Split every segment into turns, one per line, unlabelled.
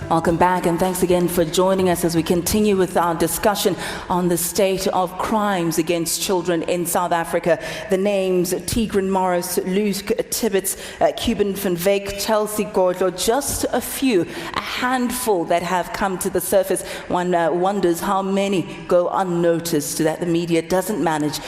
Welcome back, and thanks again for joining us as we continue with our discussion on the state of crimes against children in South Africa. The names Tigran Morris, Luke Tibbets, Cuban van Wyk, Chelsea Godlo, just a few, a handful that have come to the surface. One wonders how many go unnoticed, that the media doesn't manage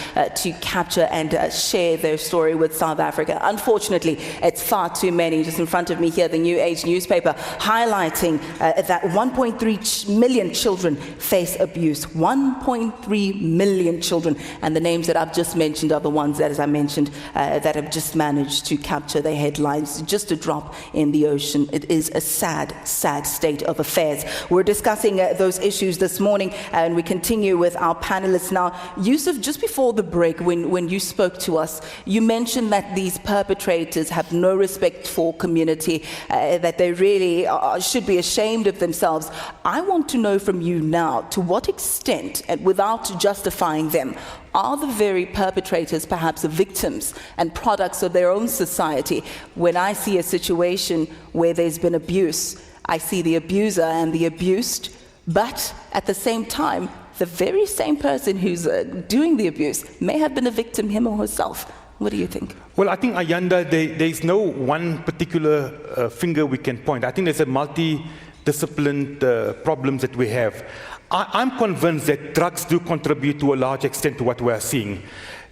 to capture and share their story with South Africa. Unfortunately, it's far too many. Just in front of me here, the New Age newspaper highlighting that 1.3 million children face abuse. 1.3 million children. And the names that I've just mentioned are the ones that, as I mentioned, that have just managed to capture the headlines. Just a drop in the ocean. It is a sad, sad state of affairs. We're discussing those issues this morning, and we continue with our panelists now. Yusuf, just before the break, when you spoke to us, you mentioned that these perpetrators have no respect for community, that they really should be ashamed of themselves. I want to know from you now, to what extent, and without justifying them, are the very perpetrators perhaps victims and products of their own society? When I see a situation where there's been abuse, I see the abuser and the abused, but at the same time, the very same person who's doing the abuse may have been a victim, him or herself. What do you think?
Well, I think, Ayanda, there's no one particular finger we can point. I think there's a multi-disciplined problems that we have. I'm convinced that drugs do contribute to a large extent to what we are seeing.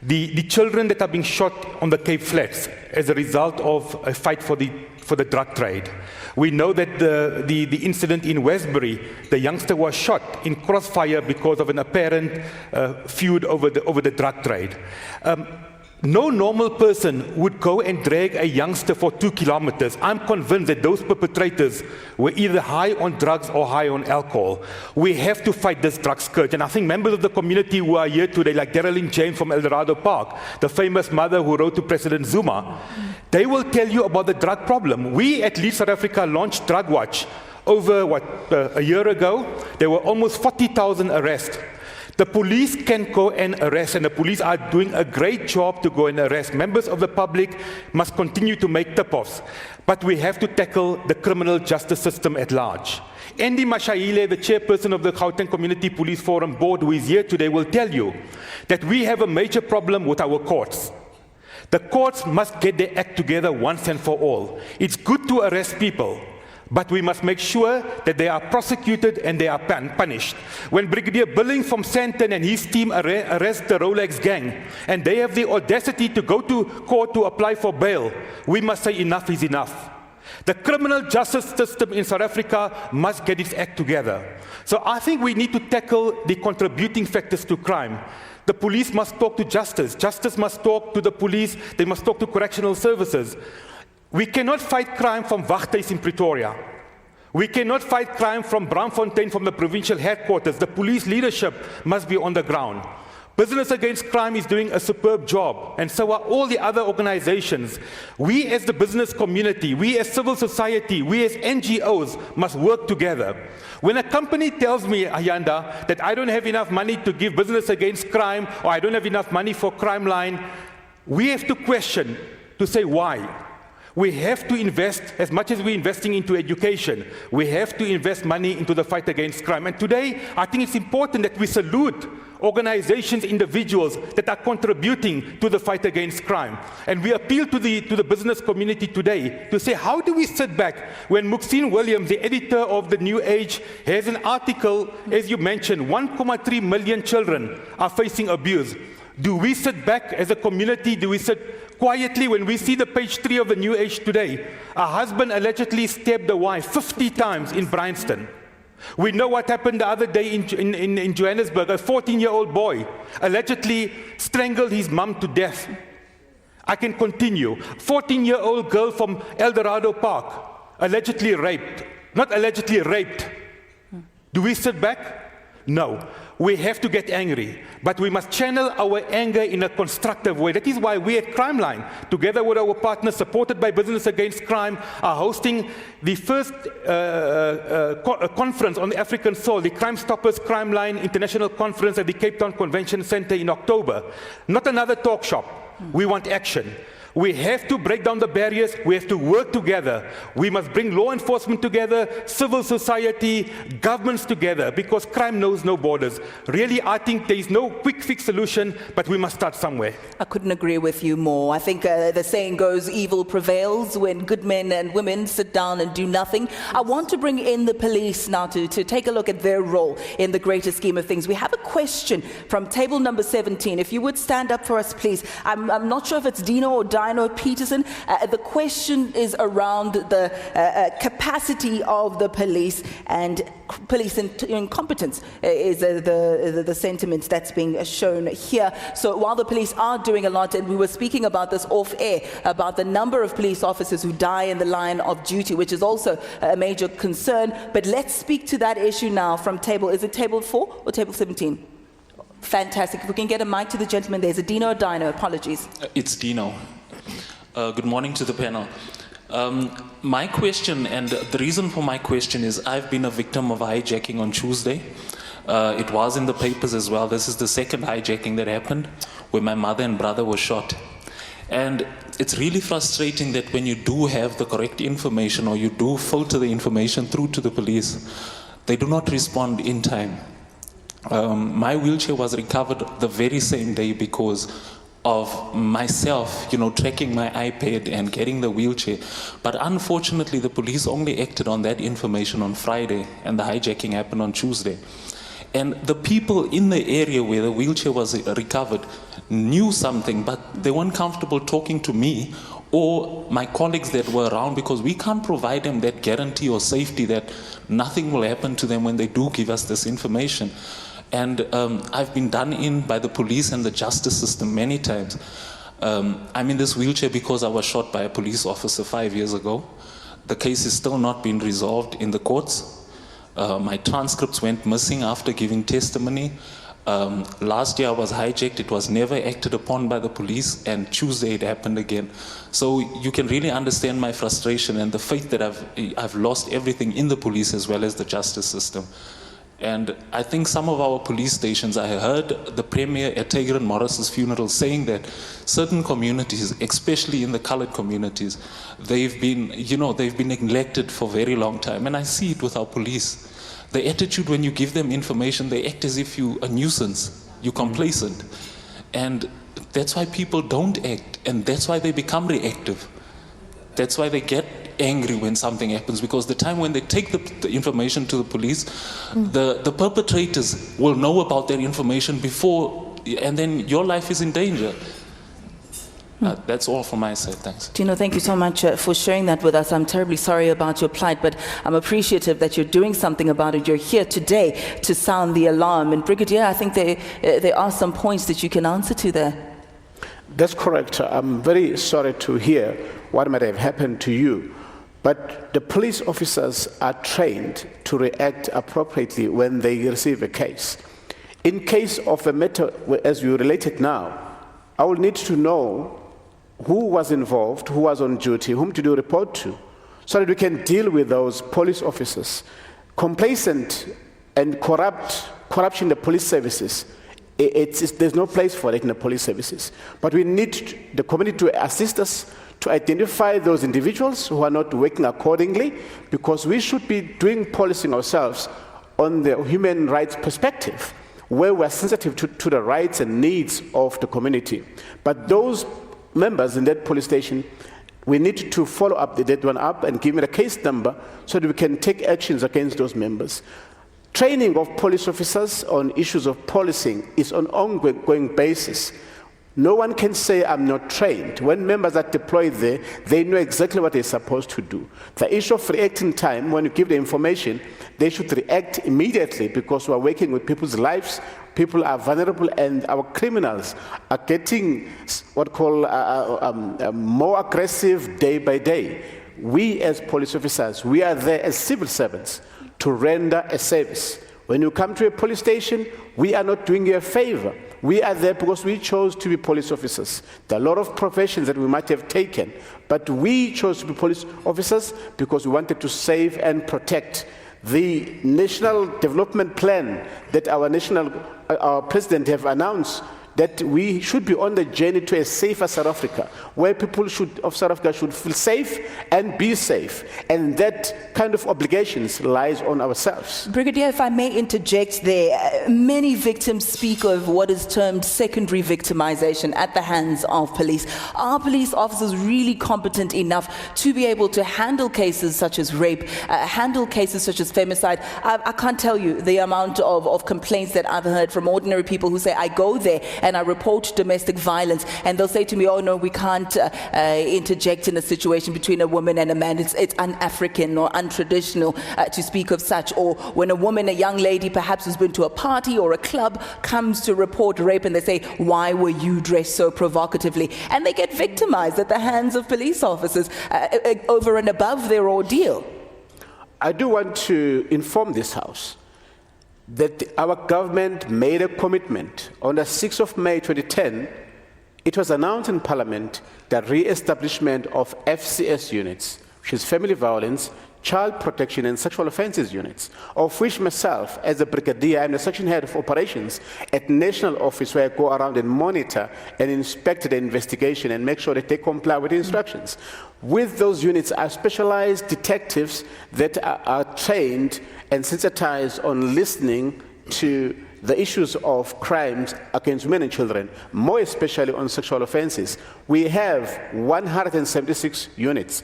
The children that are being shot on the Cape Flats as a result of a fight for the drug trade. We know that the incident in Westbury, the youngster was shot in crossfire because of an apparent feud over the drug trade. No normal person would go and drag a youngster for 2 kilometers. I'm convinced that those perpetrators were either high on drugs or high on alcohol. We have to fight this drug scourge. And I think members of the community who are here today, like Darrelyn James from Eldorado Park, the famous mother who wrote to President Zuma, they will tell you about the drug problem. We at Lead South Africa launched Drug Watch over, a year ago. There were almost 40,000 arrests. The police can go and arrest, and the police are doing a great job to go and arrest. Members of the public must continue to make tip-offs, but we have to tackle the criminal justice system at large. Andy Mashahile, the chairperson of the Gauteng Community Police Forum Board, who is here today, will tell you that we have a major problem with our courts. The courts must get their act together once and for all. It's good to arrest people, but we must make sure that they are prosecuted and they are punished. When Brigadier Billing from Sandton and his team arrest the Rolex gang, and they have the audacity to go to court to apply for bail, we must say enough is enough. The criminal justice system in South Africa must get its act together. So I think we need to tackle the contributing factors to crime. The police must talk to justice. Justice must talk to the police. They must talk to correctional services. We cannot fight crime from Waghuis in Pretoria. We cannot fight crime from Braamfontein, from the provincial headquarters. The police leadership must be on the ground. Business Against Crime is doing a superb job, and so are all the other organizations. We as the business community, we as civil society, we as NGOs must work together. When a company tells me, Ayanda, that I don't have enough money to give Business Against Crime, or I don't have enough money for Crime Line, we have to question, to say why. We have to invest, as much as we're investing into education, we have to invest money into the fight against crime. And today, I think it's important that we salute organizations, individuals that are contributing to the fight against crime. And we appeal to the business community today to say, how do we sit back when Muxine Williams, the editor of the New Age, has an article, as you mentioned, 1.3 million children are facing abuse. Do we sit back as a community? Do we sit quietly when we see the page 3 of the New Age today? A husband allegedly stabbed a wife 50 times in Bryanston. We know what happened the other day in Johannesburg. A 14-year-old boy allegedly strangled his mom to death. I can continue. 14-year-old girl from Eldorado Park allegedly raped. Not allegedly raped. Do we sit back? No. We have to get angry, but we must channel our anger in a constructive way. That is why we at Crime Line, together with our partners, supported by Business Against Crime, are hosting the first conference on the African soil, the Crime Stoppers Crime Line International Conference at the Cape Town Convention Center in October. Not another talk shop. We want action. We have to break down the barriers. We have to work together. We must bring law enforcement together, civil society, governments together, because crime knows no borders. Really, I think there is no quick fix solution, but we must start somewhere.
I couldn't agree with you more. I think the saying goes, evil prevails when good men and women sit down and do nothing. I want to bring in the police now to take a look at their role in the greater scheme of things. We have a question from table number 17. If you would stand up for us, please. I'm not sure if it's Dino or Dino Peterson. The question is around the capacity of the police, and police incompetence is the sentiment that's being shown here. So while the police are doing a lot, and we were speaking about this off air, about the number of police officers who die in the line of duty, which is also a major concern. But let's speak to that issue now from table, is it table 4 or table 17? Fantastic. If we can get a mic to the gentleman, there's a Dino or Dino, apologies.
It's Dino. Good morning to the panel. My question, and the reason for my question is I've been a victim of hijacking on Tuesday. It was in the papers as well. This is the second hijacking that happened where my mother and brother were shot. And it's really frustrating that when you do have the correct information, or you do filter the information through to the police, they do not respond in time. My wheelchair was recovered the very same day because of myself, tracking my iPad and getting the wheelchair. But unfortunately, the police only acted on that information on Friday, and the hijacking happened on Tuesday. And the people in the area where the wheelchair was recovered knew something, but they weren't comfortable talking to me or my colleagues that were around, because we can't provide them that guarantee or safety that nothing will happen to them when they do give us this information. And I've been done in by the police and the justice system many times. I'm in this wheelchair because I was shot by a police officer 5 years ago. The case has still not been resolved in the courts. My transcripts went missing after giving testimony. Last year I was hijacked. It was never acted upon by the police, and Tuesday it happened again. So you can really understand my frustration and the faith that I've lost everything in the police as well as the justice system. And I think some of our police stations, I heard the Premier at Tigran Morris's funeral saying that certain communities, especially in the colored communities, they've been neglected for a very long time. And I see it with our police. The attitude when you give them information, they act as if you're a nuisance, you're complacent. And that's why people don't act, and that's why they become reactive. That's why they get angry when something happens, because the time when they take the information to the police, the perpetrators will know about their information before, and then your life is in danger. That's all from my side. Thanks.
Dino, thank you so much for sharing that with us. I'm terribly sorry about your plight, but I'm appreciative that you're doing something about it. You're here today to sound the alarm. And Brigadier, I think there are some points that you can answer to there.
That's correct. I'm very sorry to hear what might have happened to you. But the police officers are trained to react appropriately when they receive a case. In case of a matter, as you related now, I will need to know who was involved, who was on duty, whom to do report to, so that we can deal with those police officers. Complacent and corruption in the police services, there's no place for it in the police services. But we need the community to assist us to identify those individuals who are not working accordingly, because we should be doing policing ourselves on the human rights perspective, where we're sensitive to the rights and needs of the community. But those members in that police station, we need to follow up that one up and give it a case number so that we can take actions against those members. Training of police officers on issues of policing is on an ongoing basis. No one can say, I'm not trained. When members are deployed there, they know exactly what they're supposed to do. The issue of reacting time, when you give the information, they should react immediately, because we're working with people's lives. People are vulnerable, and our criminals are getting what call more aggressive day by day. We as police officers, we are there as civil servants to render a service. When you come to a police station, we are not doing you a favor. We are there because we chose to be police officers. There are a lot of professions that we might have taken, but we chose to be police officers because we wanted to save and protect. The national development plan that our president have announced that we should be on the journey to a safer South Africa, where people of South Africa should feel safe and be safe. And that kind of obligations lies on ourselves.
Brigadier, if I may interject there, many victims speak of what is termed secondary victimization at the hands of police. Are police officers really competent enough to be able to handle cases such as rape, handle cases such as femicide? I can't tell you the amount of complaints that I've heard from ordinary people who say, I go there and I report domestic violence, and they'll say to me, oh no, we can't interject in a situation between a woman and a man. It's un-African or untraditional to speak of such. Or when a woman, a young lady, perhaps has been to a party or a club, comes to report rape, and they say, why were you dressed so provocatively? And they get victimized at the hands of police officers over and above their ordeal.
I do want to inform this House that our government made a commitment on the 6th of May 2010. It was announced in Parliament that re-establishment of FCS units, which is family violence, child protection and sexual offences units, of which myself, as a brigadier, I'm the section head of operations at National Office, where I go around and monitor and inspect the investigation and make sure that they comply with the instructions. With those units are specialized detectives that are trained and sensitized on listening to the issues of crimes against women and children, more especially on sexual offences. We have 176 units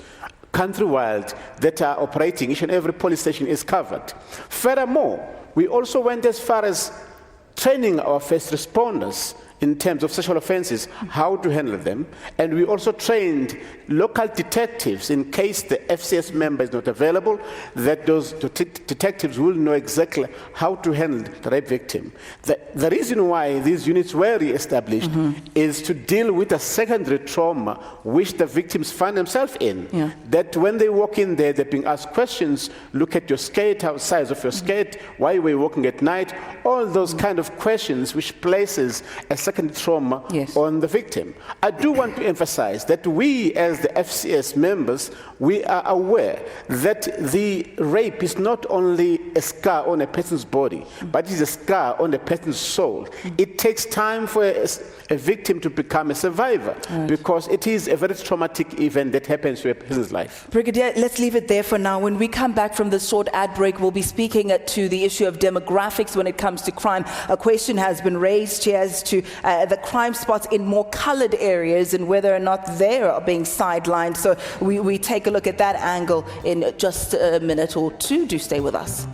countrywide that are operating. Each and every police station is covered. Furthermore, we also went as far as training our first responders in terms of sexual offences, how to handle them. And we also trained local detectives in case the FCS member is not available, that those detectives will know exactly how to handle the rape victim. The reason why these units were re-established is to deal with the secondary trauma which the victims find themselves in. Yeah. That when they walk in there, they're being asked questions, look at your skirt, how size of your skirt, why were you walking at night, all those kind of questions which places a secondary trauma on the victim. I do want to emphasize that we as the FCS members, we are aware that the rape is not only a scar on a person's body, but it is a scar on a person's soul. It takes time for a victim to become a survivor, because it is a very traumatic event that happens to a person's life.
Brigadier, let's leave it there for now. When we come back from this short ad break, we'll be speaking to the issue of demographics when it comes to crime. A question has been raised here as to the crime spots in more colored areas and whether or not they are being sidelined. So we take a look at that angle in just a minute or two. Do stay with us.